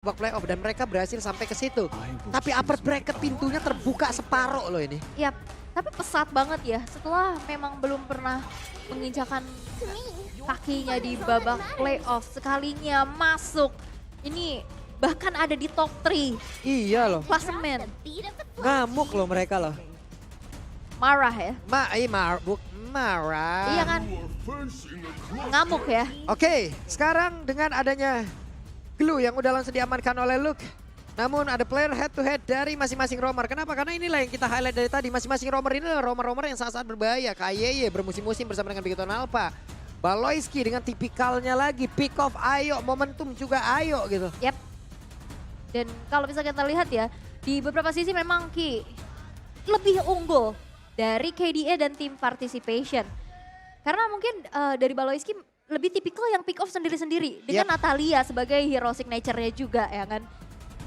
babak playoff dan mereka berhasil sampai ke situ. Tapi upper bracket pintunya terbuka separuh loh ini. Yap, tapi pesat banget ya setelah memang belum pernah menginjakan kakinya di babak playoff. Sekalinya masuk, ini bahkan ada di top 3 Iya loh, klasemen. ngamuk loh mereka loh. Marah ya, Marah. iya kan? Ngamuk ya. Oke, sekarang dengan adanya Glue yang udah langsung diamankan oleh Luke. Namun ada player head to head dari masing-masing roamer. Kenapa? Karena inilah yang kita highlight dari tadi. Masing-masing roamer ini adalah roamer-roamer yang sangat-sangat berbahaya. KYY bermusim-musim bersama dengan Bigoton Alpha. Baloyski dengan tipikalnya lagi. Pick off ayo, momentum juga ayo gitu. Yap. Dan kalau bisa kita lihat ya, di beberapa sisi memang Ki lebih unggul dari KDA dan tim participation. Karena mungkin dari Baloyski lebih tipikal yang pick off sendiri-sendiri. Dengan Natalia sebagai hero signature-nya juga ya kan.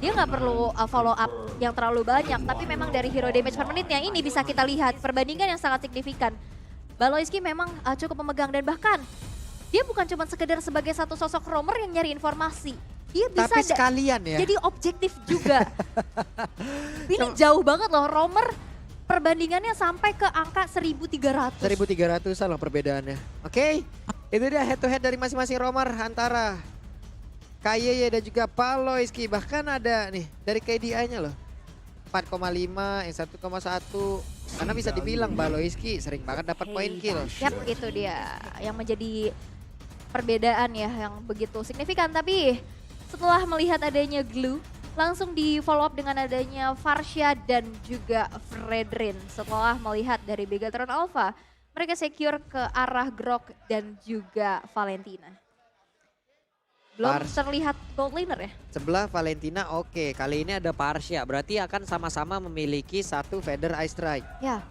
Dia nggak perlu follow up yang terlalu banyak. Tapi memang dari hero damage per menitnya ini bisa kita lihat perbandingan yang sangat signifikan. Baloyski memang cukup memegang dan bahkan dia bukan cuma sekedar sebagai satu sosok roamer yang nyari informasi. Dia bisa Tapi sekalian ya. jadi objektif juga. Ini jauh banget loh, roamer perbandingannya sampai ke angka 1.300. 1.300an loh perbedaannya. Oke, itu dia head to head dari masing-masing roamer antara KYY dan juga Baloyski. Bahkan ada nih dari KDA-nya loh. 4,5, yang 1,1. Karena bisa dibilang Baloyski sering banget dapat poin kill. Yap, itu dia yang menjadi perbedaan ya yang begitu signifikan. Tapi setelah melihat adanya Glue, langsung di follow up dengan adanya Varsha dan juga Fredrin. Setelah melihat dari Bigatron Alpha, mereka secure ke arah Grok dan juga Valentina. Belum terlihat gold laner ya? Sebelah Valentina oke, kali ini ada Varsha. Berarti akan sama-sama memiliki satu Feather Ice Strike. Ya.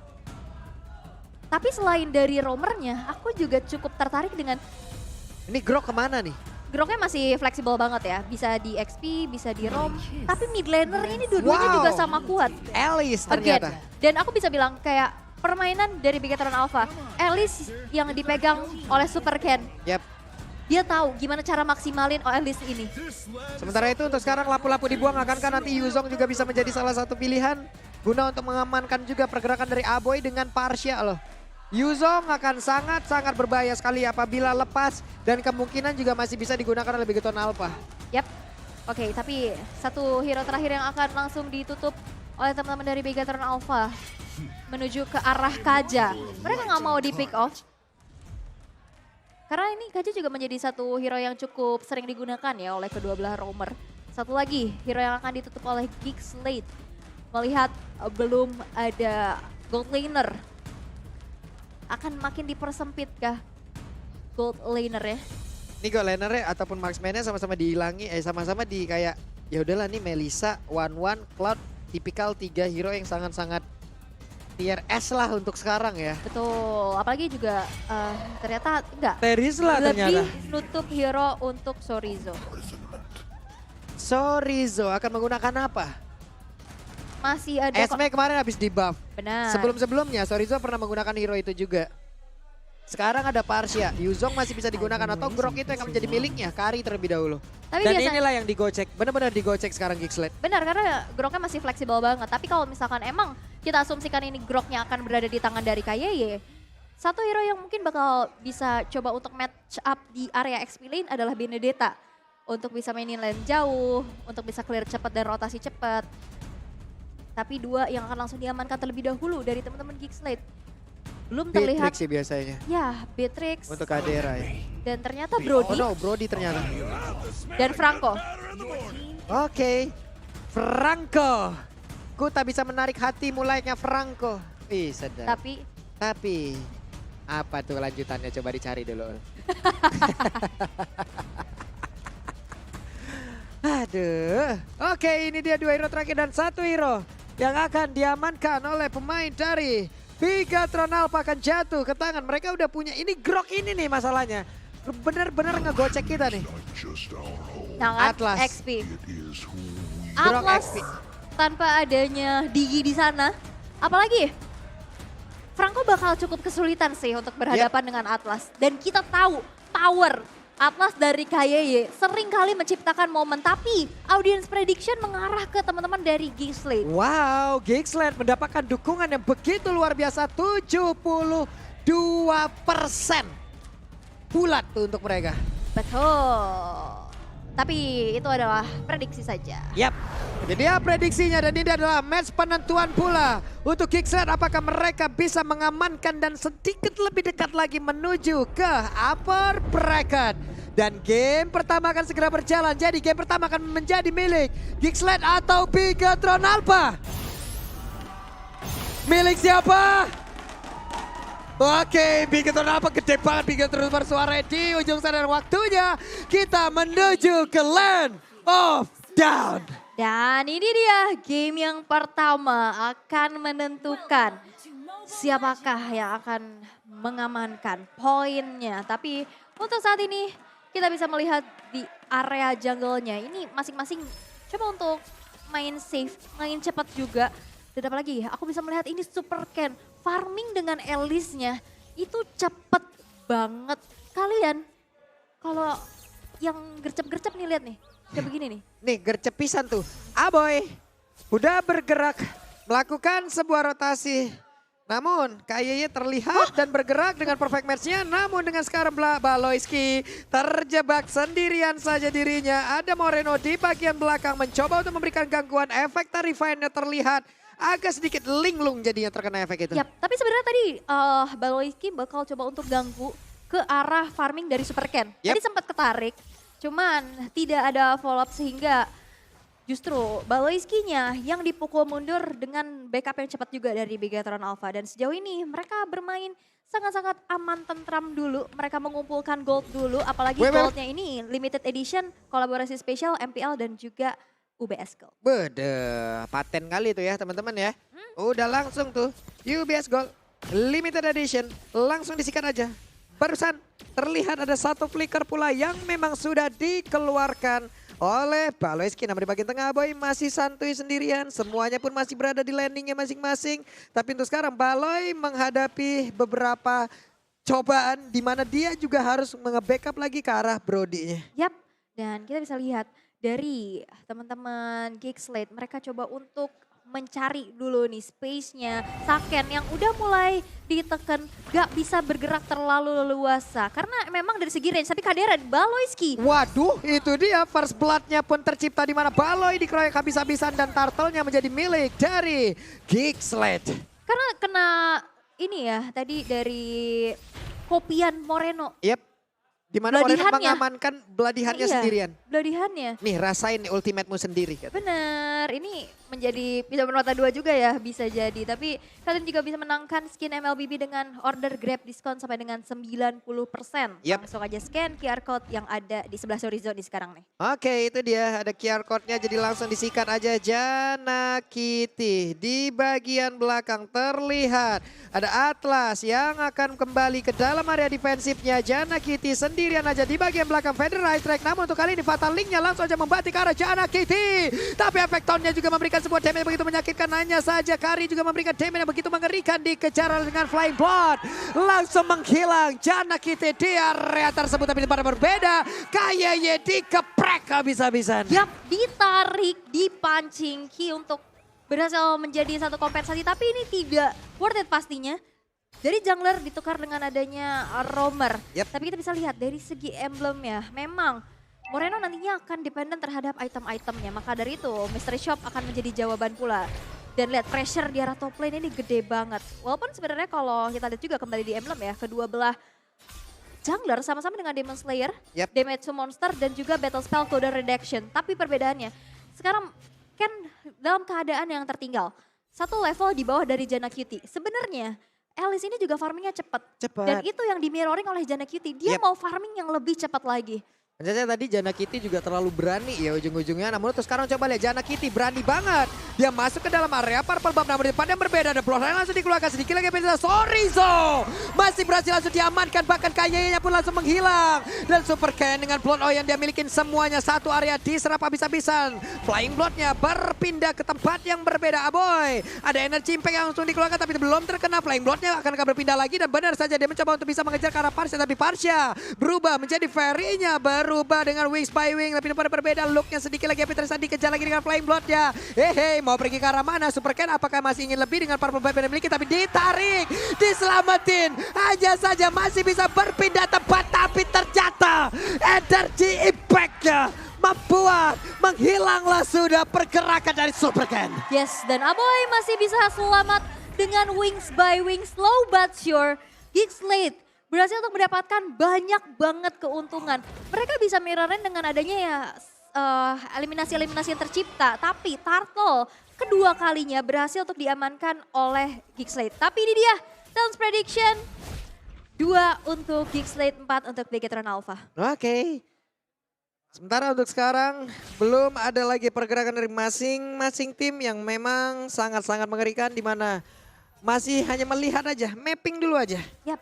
Tapi selain dari roamernya, aku juga cukup tertarik dengan... Ini Grok kemana nih? Groknya masih fleksibel banget ya, bisa di XP, bisa di roam. Tapi mid laner ini dua-duanya juga sama kuat. Alice Again. ternyata. Dan aku bisa bilang kayak permainan dari Bigatron Alpha, Alice yang dipegang oleh Super Ken. Yap. Dia tahu gimana cara maksimalin Alice ini. Sementara itu untuk sekarang lapu-lapu dibuang, akankah nanti Yuzong juga bisa menjadi salah satu pilihan guna untuk mengamankan juga pergerakan dari Aboy dengan Varsha loh. Yuzong akan sangat-sangat berbahaya sekali apabila lepas dan kemungkinan juga masih bisa digunakan oleh Bigoton Alpha. Yap. Oke, tapi satu hero terakhir yang akan langsung ditutup oleh teman-teman dari Bigatron Alpha menuju ke arah Kaja. Mereka nggak mau di pick off. Karena ini Kaja juga menjadi satu hero yang cukup sering digunakan ya oleh kedua belah roamer. Satu lagi hero yang akan ditutup oleh Geek Slate. Melihat belum ada gold laner. Akan makin dipersempit kah gold laner ya? Ini gold laner ataupun marksman-nya sama-sama dihilangi, sama-sama di kayak ya udahlah nih Melissa, One, Cloud, tipikal 3 hero yang sangat-sangat tier S lah untuk sekarang ya. Betul, apalagi juga ternyata enggak. Teris lah ternyata. Lebih nutup hero untuk Sorizo. Sorizo akan menggunakan apa? Masih ada Esme kemarin habis di buff. Benar. Sebelum-sebelumnya Sorizo pernah menggunakan hero itu juga. Sekarang ada Varsha, Yuzong masih bisa digunakan atau Grok itu yang akan menjadi miliknya, Kari terlebih dahulu. Tapi Dan biasa, inilah yang digocek, benar-benar digocek sekarang Geekslet. benar karena Groknya masih fleksibel banget. Tapi kalau misalkan emang kita asumsikan ini Groknya akan berada di tangan dari KYY, satu hero yang mungkin bakal bisa coba untuk match up di area XP lane adalah Benedetta. Untuk bisa mainin lane jauh, untuk bisa clear cepat dan rotasi cepat. Tapi dua yang akan langsung diamankan terlebih dahulu dari teman-teman Geekslate. Belum terlihat. Beatrix sih biasanya. Ya, Beatrix. Untuk Kadera ya. Dan ternyata Brody. Oh no, Brody ternyata. Dan Franco. Oke, Franco. Ku tak bisa menarik hati mulainya Franco. Ih sedap. Tapi apa tuh lanjutannya coba dicari dulu. Aduh. Oke, ini dia 2 hero terakhir dan 1 hero yang akan diamankan oleh pemain dari Bigatron Alpha akan jatuh ke tangan. Mereka udah punya, ini Grok ini nih masalahnya. Bener-bener ngegocek kita nih. Sangat Atlas. XP. Grok Atlas XP. tanpa adanya Digi di sana. Apalagi Franco bakal cukup kesulitan sih untuk berhadapan dengan Atlas. Dan kita tahu power Atlas dari KYY sering kali menciptakan momen, tapi audience prediction mengarah ke teman-teman dari Geekslate. Wow, Geekslate mendapatkan dukungan yang begitu luar biasa, 72% bulat tuh untuk mereka. Betul. Tapi itu adalah prediksi saja. Yap, jadi dia prediksinya dan ini adalah match penentuan pula untuk Geekslate. Apakah mereka bisa mengamankan dan sedikit lebih dekat lagi menuju ke upper bracket. Dan game pertama akan segera berjalan. Jadi game pertama akan menjadi milik Geekslate atau Bigatron Alpha. Milik siapa? Oke, Bigatron Alpha gede banget. Bigatron bersuara di ujung sana. Waktunya kita menuju ke Land of Down. Dan ini dia game yang pertama akan menentukan siapakah yang akan mengamankan poinnya. Tapi untuk saat ini kita bisa melihat di area jungle-nya ini masing-masing coba untuk main safe, main cepat juga. Dan apalagi aku bisa melihat ini Super Ken farming dengan Elise-nya itu cepet banget. Kalian kalau yang gercep-gercep nih lihat nih, kayak begini nih. Nih gercep pisan tuh. Aboy udah bergerak melakukan sebuah rotasi. Namun KYY terlihat dan bergerak dengan perfect match-nya. Namun dengan sekarang Baloyski terjebak sendirian saja dirinya. Ada Moreno di bagian belakang mencoba untuk memberikan gangguan. Efek Tarifine-nya terlihat agak sedikit linglung jadinya terkena efek itu. Yap, tapi sebenarnya tadi Baloyski bakal coba untuk ganggu ke arah farming dari Super Ken. Yap. Tadi sempat ketarik, cuman tidak ada follow up sehingga justru Baloyski-nya yang dipukul mundur dengan backup yang cepat juga dari Bigatron Alpha. Dan sejauh ini mereka bermain sangat-sangat aman tentram dulu. Mereka mengumpulkan gold dulu, apalagi goldnya ini limited edition, kolaborasi spesial MPL dan juga UBS Gold. Bede, paten kali itu ya teman-teman ya. Udah langsung tuh UBS Gold limited edition langsung disikat aja. Barusan terlihat ada satu flicker pula yang memang sudah dikeluarkan oleh Baloyski. Namun di bagian tengah Boy masih santuy sendirian. Semuanya pun masih berada di landingnya masing-masing. Tapi untuk sekarang Baloy menghadapi beberapa cobaan di mana dia juga harus nge-backup lagi ke arah Brody-nya. Yap, dan kita bisa lihat dari teman-teman Geekslate mereka coba untuk mencari dulu nih space-nya Saken yang udah mulai ditekan, gak bisa bergerak terlalu leluasa karena memang dari segi range. Tapi kehadiran Baloyski, Waduh, itu dia first blood-nya pun tercipta di mana Baloy dikeroyok habis-habisan dan turtle-nya menjadi milik dari Geekslate. karena kena ini ya tadi dari Kopian Moreno. Yep. Di mana Moreno Beladihannya. mengamankan beladihannya Iya, sendirian. Beladihannya. Nih rasain nih ultimate-mu sendiri. Kata. Bener, ini menjadi bisa bermata dua juga ya, bisa jadi. Tapi kalian juga bisa menangkan skin MLBB dengan order Grab diskon sampai dengan 90%. Yep. Langsung aja scan QR code yang ada di sebelah Horizon di sekarang nih. Oke, itu dia ada QR code-nya jadi langsung disikat aja Jana Kitty. Di bagian belakang terlihat ada Atlas yang akan kembali ke dalam area defensifnya. Jana Kitty sendirian aja di bagian belakang Federal Strike. Namun untuk kali ini Fatal Link-nya langsung aja membatik ke arah Jana Kitty. Tapi efek Tone-nya juga memberikan sebuah damage yang begitu menyakitkan. Hanya saja Kari juga memberikan damage yang begitu mengerikan. Dikejar dengan Flying Blood. Langsung menghilang Jana Kitty di area tersebut. Tapi pada berbeda, KYY dikeprek habis-habisan. Yap, ditarik, dipancing Ki untuk berhasil menjadi satu kompensasi. Tapi ini tidak worth it pastinya. Dari jungler ditukar dengan adanya roamer. Yep. Tapi kita bisa lihat dari segi emblemnya, memang Moreno nantinya akan dependen terhadap item-itemnya. Maka dari itu Mystery Shop akan menjadi jawaban pula. Dan lihat pressure di arah top lane ini gede banget. Walaupun sebenarnya kalau kita lihat juga kembali di emblem ya, kedua belah jungler sama-sama dengan Demon Slayer, Yep. Damage to Monster dan juga Battle Spell Code Redaction. Tapi perbedaannya, sekarang Ken dalam keadaan yang tertinggal. Satu level di bawah dari Jana Cutie. Sebenarnya Elise ini juga farmingnya cepat. Dan Cepat. itu yang di mirroring oleh Jana Cutie. Dia Yep. mau farming yang lebih cepat lagi. Saja tadi Jana Kitty juga terlalu berani ya ujung-ujungnya. Namun terus sekarang coba lihat Jana Kitty berani banget. Dia masuk ke dalam area Purple Buff, namun di depan yang berbeda. Ada Bloodline langsung dikeluarkan sedikit lagi. Sorizo masih berhasil langsung diamankan. Bahkan Kayenya pun langsung menghilang. Dan Super Ken dengan Blood Oil yang dia milikin semuanya. Satu area diserap habis-habisan. Flying Bloodnya berpindah ke tempat yang berbeda. Aboy. Ada Energy Impact yang langsung dikeluarkan tapi belum terkena. Flying Bloodnya akan berpindah lagi. Dan benar saja dia mencoba untuk bisa mengejar ke arah Parsha. Tapi Parsha berubah menjadi Fairy-nya. Berubah dengan Wings by Wing. Tapi pada berbeda looknya sedikit lagi. Tapi terus dikejar lagi dengan Flying Bloodnya. Hehe, mau pergi ke arah mana? Super Ken apakah masih ingin lebih dengan Purple Buff yang dimiliki? Tapi ditarik, diselamatin. Hanya saja masih bisa berpindah tempat. Tapi ternyata Energy Impact-nya membuat menghilanglah sudah pergerakan dari Super Ken. Yes, dan Aboy masih bisa selamat dengan Wings by Wing. Slow but sure, Geekslate berhasil untuk mendapatkan banyak banget keuntungan. Mereka bisa mirrorin dengan adanya ya eliminasi-eliminasi yang tercipta. Tapi Turtle kedua kalinya berhasil untuk diamankan oleh Geekslate. Tapi ini dia, Talents Prediction. 2 untuk Geekslate, 4 untuk Begatron Alpha. Oke. Sementara untuk sekarang belum ada lagi pergerakan dari masing-masing tim yang memang sangat-sangat mengerikan, di mana masih hanya melihat aja, mapping dulu aja. Yap.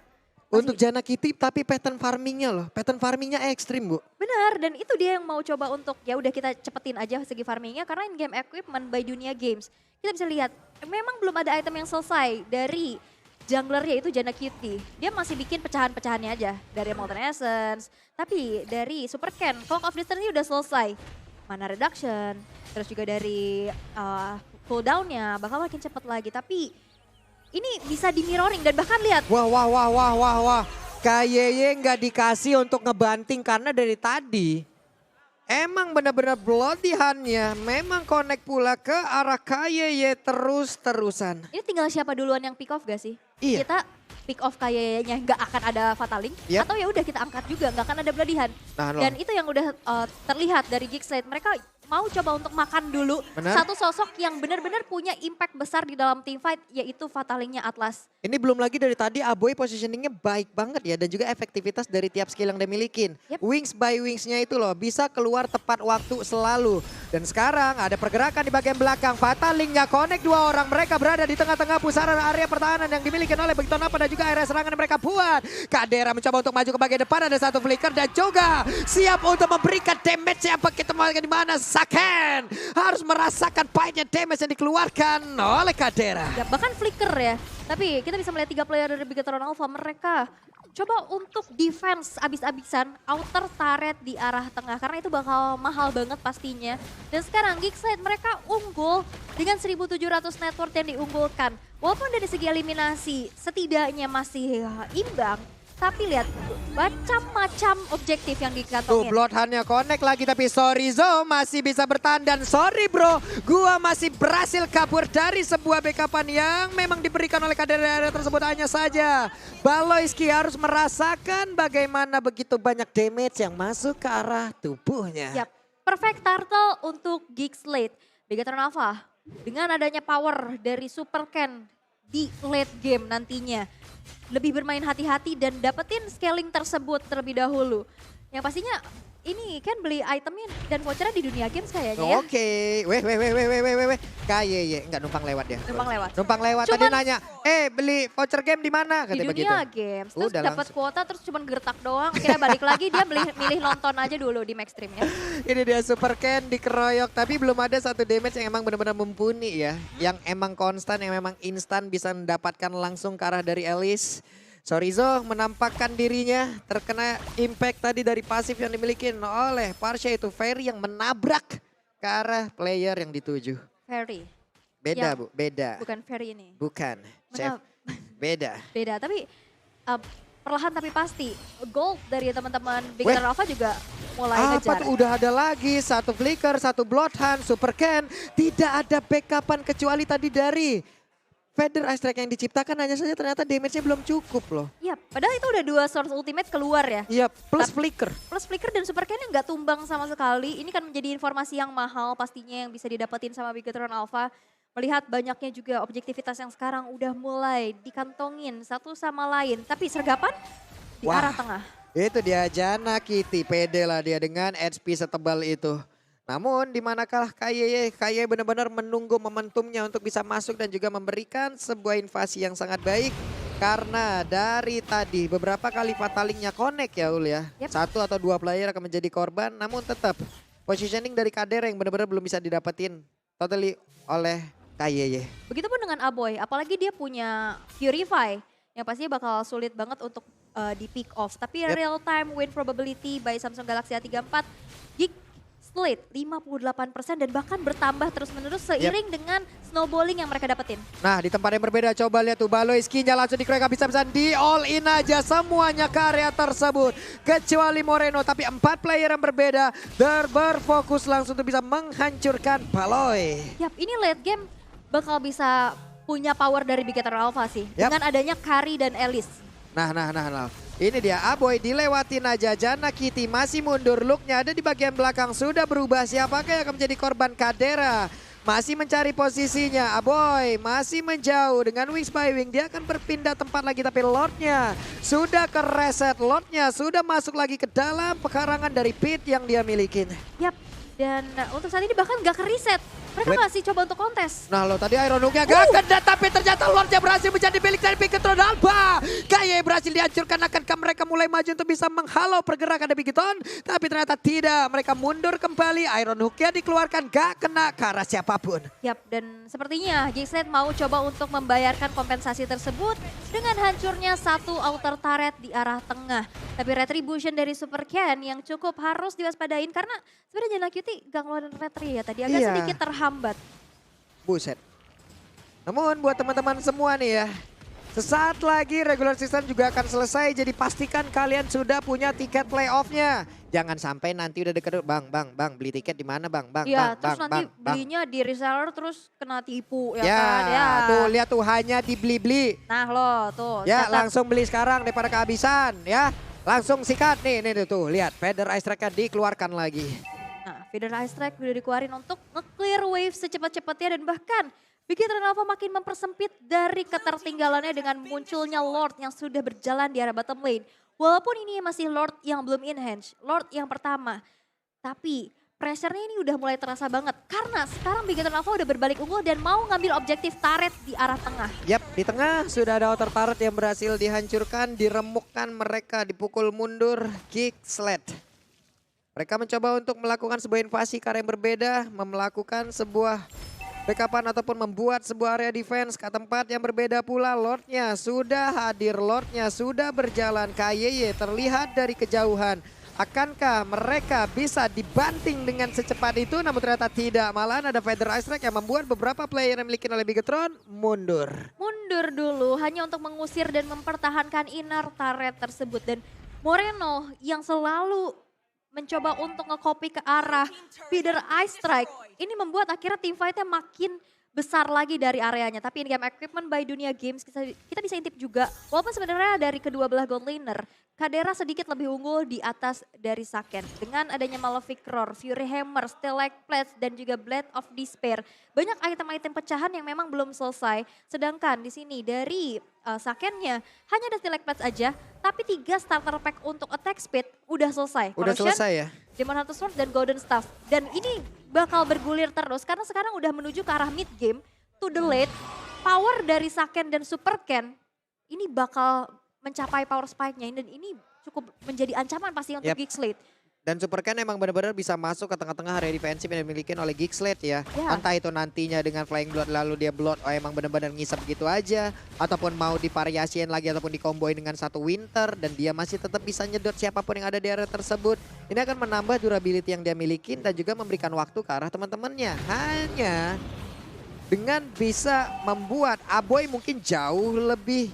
Untuk Jana Kitty tapi pattern farmingnya loh, pattern farmingnya ekstrim Bu. Benar, dan itu dia yang mau coba untuk ya udah kita cepetin aja segi farmingnya karena in game equipment by Dunia Games. Kita bisa lihat memang belum ada item yang selesai dari junglernya itu Jana Kitty. Dia masih bikin pecahan-pecahannya aja dari Molten Essence. Tapi dari Super Ken, Clock of Destiny udah selesai. Mana reduction, terus juga dari cooldownnya bakal makin cepet lagi. Tapi ini bisa di mirroring dan bahkan lihat. Wah. KYY nggak dikasih untuk ngebanting karena dari tadi emang benar-benar bloodihannya memang connect pula ke arah KYY terus-terusan. Ini tinggal siapa duluan yang pick off gak sih? Iya. Kita pick off KYY-nya nggak akan ada Fataling. Yep. Atau ya udah kita angkat juga nggak akan ada bloodihan. Nah, Dan itu yang udah terlihat dari Geekslate. Mereka mau coba untuk makan dulu satu sosok yang benar-benar punya impact besar di dalam teamfight yaitu Fatalingnya Atlas. Ini belum lagi dari tadi Aboy positioningnya baik banget ya dan juga efektivitas dari tiap skill yang dia milikin. Yep. Wings by Wings-nya itu loh bisa keluar tepat waktu selalu. Dan sekarang ada pergerakan di bagian belakang. Fatalingnya connect 2 orang. Mereka berada di tengah-tengah pusaran area pertahanan yang dimiliki oleh Begitu Napa dan juga area serangan yang mereka buat. Kadera mencoba untuk maju ke bagian depan, ada satu flicker dan juga siap untuk memberikan damage yang begitu di mana Saken harus merasakan pahitnya damage yang dikeluarkan oleh Kadera. Ya, bahkan flicker ya. Tapi kita bisa melihat 3 player dari Begatron Alpha. Mereka coba untuk defense abis-abisan outer turret di arah tengah. Karena itu bakal mahal banget pastinya. Dan sekarang Geekslate mereka unggul dengan 1.700 net worth yang diunggulkan. Walaupun dari segi eliminasi setidaknya masih imbang. Tapi lihat macam-macam objektif yang dikantongin. Bloodhound-nya connect lagi tapi Sorizo masih bisa bertahan dan sorry bro, gua masih berhasil kabur dari sebuah backupan yang memang diberikan oleh kader area tersebut. Hanya saja Baloyski harus merasakan bagaimana begitu banyak damage yang masuk ke arah tubuhnya. Yap, perfect turtle untuk Geekslate. Begatron Alpha dengan adanya power dari Super Ken di late game nantinya. Lebih bermain hati-hati dan dapetin scaling tersebut terlebih dahulu. Yang pastinya ini kan beli itemnya dan vouchernya di Dunia Games kayaknya ya. Oke, weh. KYY, enggak numpang lewat ya. Numpang lewat. Tadi Cuman, nanya, beli voucher game di mana? Di Katanya Dunia begitu. Games, terus Udah dapat langsung. kuota terus cuman gertak doang. Akhirnya balik lagi dia milih nonton aja dulu di Max Stream ya. Ini dia Super Ken dikeroyok, tapi belum ada satu damage yang emang benar-benar mumpuni ya. Yang emang konstan, yang memang instan bisa mendapatkan langsung ke arah dari Elise. Sorizo menampakkan dirinya terkena impact tadi dari pasif yang dimiliki oleh Parsha itu Fairy yang menabrak ke arah player yang dituju. Fairy. Beda Ya, Bu, beda. Bukan Fairy ini. Bukan, Chef. Beda. Beda, tapi perlahan tapi pasti. Gold dari teman-teman Begatron Alpha juga mulai Apa ngejar. tuh udah ada lagi, satu flicker, satu bloodhound, Super Ken. Tidak ada backupan kecuali tadi dari Feather Ice Strike yang diciptakan, hanya saja ternyata damage-nya belum cukup loh. Iya, padahal itu udah 2 source ultimate keluar ya. Iya, plus flicker. Plus flicker dan Super Ken yang nggak tumbang sama sekali. Ini kan menjadi informasi yang mahal pastinya yang bisa didapetin sama Begatron Alpha. Melihat banyaknya juga objektivitas yang sekarang udah mulai dikantongin satu sama lain. Tapi sergapan di Wah. arah tengah. Itu dia Jana Kitty, pede lah dia dengan HP setebal itu. Namun di manakah KYY benar-benar menunggu momentumnya untuk bisa masuk dan juga memberikan sebuah invasi yang sangat baik. Karena dari tadi beberapa kali fatalingnya connect ya Ul ya. Yep. 1 atau 2 player akan menjadi korban, namun tetap positioning dari Kadera yang benar-benar belum bisa didapetin totally oleh KYY. Begitupun dengan Aboy, apalagi dia punya Purify yang pastinya bakal sulit banget untuk di pick off. Tapi Yep. real time win probability by Samsung Galaxy A34 Geek Slate 58% dan bahkan bertambah terus-menerus seiring dengan snowballing yang mereka dapetin. Nah di tempat yang berbeda coba lihat tuh Baloiski-nya langsung dikeroyok habis-habisan di all in aja semuanya ke area tersebut. Kecuali Moreno tapi 4 player yang berbeda berfokus langsung untuk bisa menghancurkan Baloy. Yap, ini late game bakal bisa punya power dari Big Eternal Alpha sih. Yap. Dengan adanya Kari dan Elis. Nah. Ini dia Aboy dilewatin aja, Jana Kitty masih mundur, looknya ada di bagian belakang sudah berubah. Siapakah yang akan menjadi korban? Kadera masih mencari posisinya, Aboy masih menjauh dengan Wings by Wing. Dia akan berpindah tempat lagi tapi Lordnya sudah ke reset, Lordnya sudah masuk lagi ke dalam pekarangan dari pit yang dia milikin. Yap, dan untuk saat ini bahkan gak ke reset. Mereka masih coba untuk kontes. Nah lo tadi Iron Hook-nya gak kena tapi ternyata Lordnya berhasil menjadi milik dari Bigetron Alpha. Kayak berhasil dihancurkan, akankah mereka mulai maju untuk bisa menghalau pergerakan dari Bigetron? Tapi ternyata tidak, mereka mundur kembali. Iron Hook-nya dikeluarkan gak kena ke arah siapapun. Yap, dan sepertinya Geekslate mau coba untuk membayarkan kompensasi tersebut dengan hancurnya satu outer turret di arah tengah. Tapi retribution dari Super Ken yang cukup harus diwaspadain karena sebenarnya Jana Kitty gak ngeluarin retri ya tadi agak sedikit terhambat. Buset. Namun buat teman-teman semua nih ya, sesaat lagi regular season juga akan selesai, jadi pastikan kalian sudah punya tiket playoff-nya. Jangan sampai nanti udah deket, bang, beli tiket di mana bang, Iya, terus nanti belinya di reseller terus kena tipu ya, ya kan. Ya, tuh lihat tuh hanya dibeli-beli. Nah lo tuh. Ya catat. langsung beli sekarang daripada kehabisan ya. Langsung sikat nih tuh lihat Feather Ice Strike-nya dikeluarkan lagi. Nah, Feather Ice Strike udah dikeluarin untuk nge-clear wave secepat-cepatnya dan bahkan Big Eternal Alpha makin mempersempit dari ketertinggalannya dengan munculnya Lord yang sudah berjalan di arah bottom lane. Walaupun ini masih Lord yang belum enhance, Lord yang pertama. Tapi pressure-nya ini udah mulai terasa banget karena sekarang Big Eternal Alpha udah berbalik unggul dan mau ngambil objektif turret di arah tengah. Yap, di tengah sudah ada outer turret yang berhasil dihancurkan, diremukkan mereka, dipukul mundur Geekslate. Mereka mencoba untuk melakukan sebuah invasi ke area yang berbeda, melakukan sebuah backupan ataupun membuat sebuah area defense ke tempat yang berbeda pula. Lordnya sudah hadir, Lordnya sudah berjalan, KYY terlihat dari kejauhan. Akankah mereka bisa dibanting dengan secepat itu? Namun ternyata tidak. Malahan ada Feather Ice Strike yang membuat beberapa player yang dimiliki oleh Bigetron mundur. Mundur dulu hanya untuk mengusir dan mempertahankan inner turret tersebut. Dan Moreno yang selalu mencoba untuk nge-copy ke arah Feather Ice Strike. Ini membuat akhirnya team fight-nya makin besar lagi dari areanya. Tapi in-game equipment by Dunia Games kita bisa intip juga. Walaupun sebenarnya dari kedua belah gold laner, Kadera sedikit lebih unggul di atas dari Saken. Dengan adanya Malefic Roar, Fury Hammer, Stalactites dan juga Blade of Despair. Banyak item-item pecahan yang memang belum selesai. Sedangkan di sini dari Sakennya hanya ada Stalactites aja. Tapi 3 starter pack untuk attack speed udah selesai. Udah Corrosion, selesai ya? Demon Hunter Sword dan Golden Staff. Dan ini bakal bergulir terus karena sekarang udah menuju ke arah mid game. To the late, power dari Saken dan Super Ken ini bakal mencapai power spike-nya dan ini cukup menjadi ancaman pasti untuk Geekslate. Dan Super Ken emang benar-benar bisa masuk ke tengah-tengah area defensif yang dimiliki oleh Geekslate ya. Entah itu nantinya dengan Flying Blood lalu dia Blood emang benar-benar ngisap gitu aja. Ataupun mau divariasiin lagi ataupun dikomboin dengan satu Winter. Dan dia masih tetap bisa nyedot siapapun yang ada di area tersebut. Ini akan menambah durability yang dia miliki dan juga memberikan waktu ke arah teman-temannya. Hanya dengan bisa membuat Aboy mungkin jauh lebih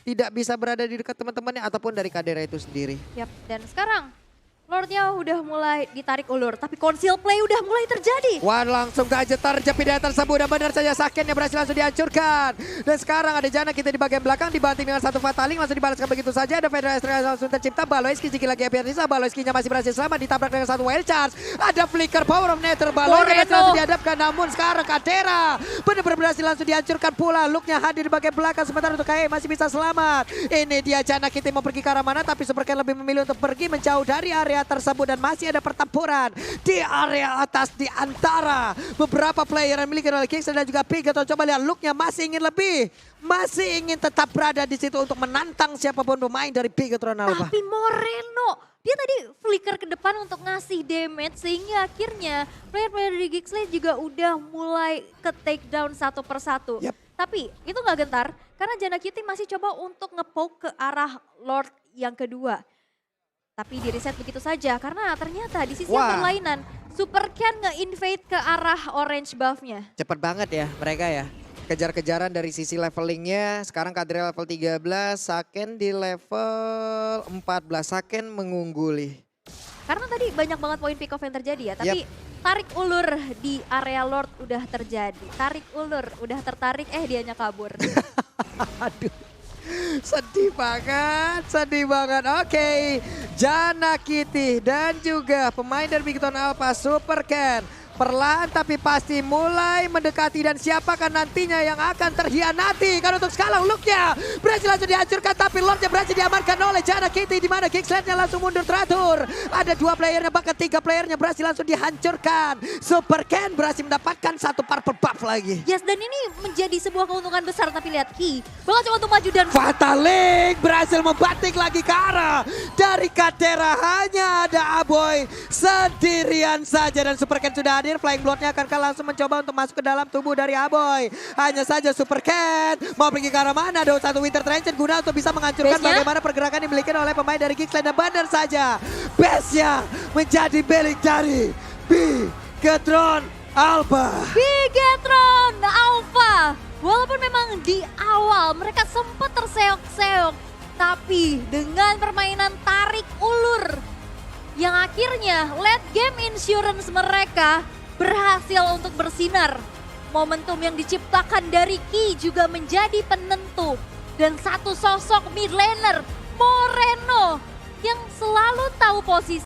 tidak bisa berada di dekat teman-temannya ataupun dari Kadera itu sendiri. Yap, dan sekarang Lordnya udah mulai ditarik ulur, tapi conceal play udah mulai terjadi. Wah, langsung saja terjepit dari tersebut dan benar saja Sakennya berhasil langsung dihancurkan. Dan sekarang ada Jana kita di bagian belakang dibanting dengan satu fataling langsung dibalaskan begitu saja. Ada Federasi langsung tercipta. Baloiski jiki lagi Epianisa. Baloiskinya masih berhasil selamat ditabrak dengan satu wild charge. Ada flicker power of Nether. Baloiski langsung dihadapkan namun sekarang Kadera benar-benar berhasil langsung dihancurkan pula. Looknya hadir di bagian belakang sementara untuk KE masih bisa selamat. Ini dia Jana kita mau pergi ke arah mana tapi Supercat lebih memilih untuk pergi menjauh dari area tersebut dan masih ada pertempuran di area atas di antara beberapa player yang dimiliki oleh Kingston dan juga Pigaton. Coba lihat looknya masih ingin lebih, masih ingin tetap berada di situ untuk menantang siapapun pemain dari Pigaton Alpha. Tapi Moreno, dia tadi flicker ke depan untuk ngasih damage sehingga akhirnya player-player dari Gigslade juga udah mulai ke take down satu persatu. Yep. Tapi itu nggak gentar karena Jana Kitty masih coba untuk nge-poke ke arah Lord yang kedua. Tapi di reset begitu saja karena ternyata di sisi yang berlainan Supercat nge-invade ke arah orange buff-nya. Cepet banget ya mereka ya. Kejar-kejaran dari sisi levelingnya. Sekarang Kadria level 13, Saken di level 14. Saken mengungguli. Karena tadi banyak banget poin pick off yang terjadi ya. Tapi tarik ulur di area Lord udah terjadi. Tarik ulur udah tertarik dianya kabur. Aduh. Sedih banget, sedih banget. Oke, Jana Kitty dan juga pemain dari Pigaton Alpha Supercat perlahan tapi pasti mulai mendekati dan siapakah nantinya yang akan terhianati. Karena untuk sekarang looknya berhasil langsung dihancurkan tapi Lordnya berhasil diamankan oleh Jana Kitty di mana Kingsland-nya langsung mundur teratur. Ada 2 playernya bahkan 3 playernya berhasil langsung dihancurkan. Supercat berhasil mendapatkan satu purple buff lagi. Yes, dan ini menjadi sebuah keuntungan besar tapi lihat Ki bakal coba untuk maju dan Fataling berhasil membatik lagi ke arah dari Kadera. Hanya ada Aboy sendirian saja dan Supercat sudah hadir. Flying Blood-nya akankah langsung mencoba untuk masuk ke dalam tubuh dari Aboy. Hanya saja Supercat mau pergi ke arah mana. Ada satu Winter Trench guna untuk bisa menghancurkan bagaimana pergerakan dimiliki oleh pemain dari Kingsland. Dan benar saja base-nya menjadi milik dari Pigaton Alpha. Pigaton Alpha. Walaupun memang di awal mereka sempat terseok-seok. Tapi dengan permainan tarik ulur yang akhirnya late game insurance mereka berhasil untuk bersinar. Momentum yang diciptakan dari Ki juga menjadi penentu. Dan satu sosok mid laner, Moreno, yang selalu tahu posisi.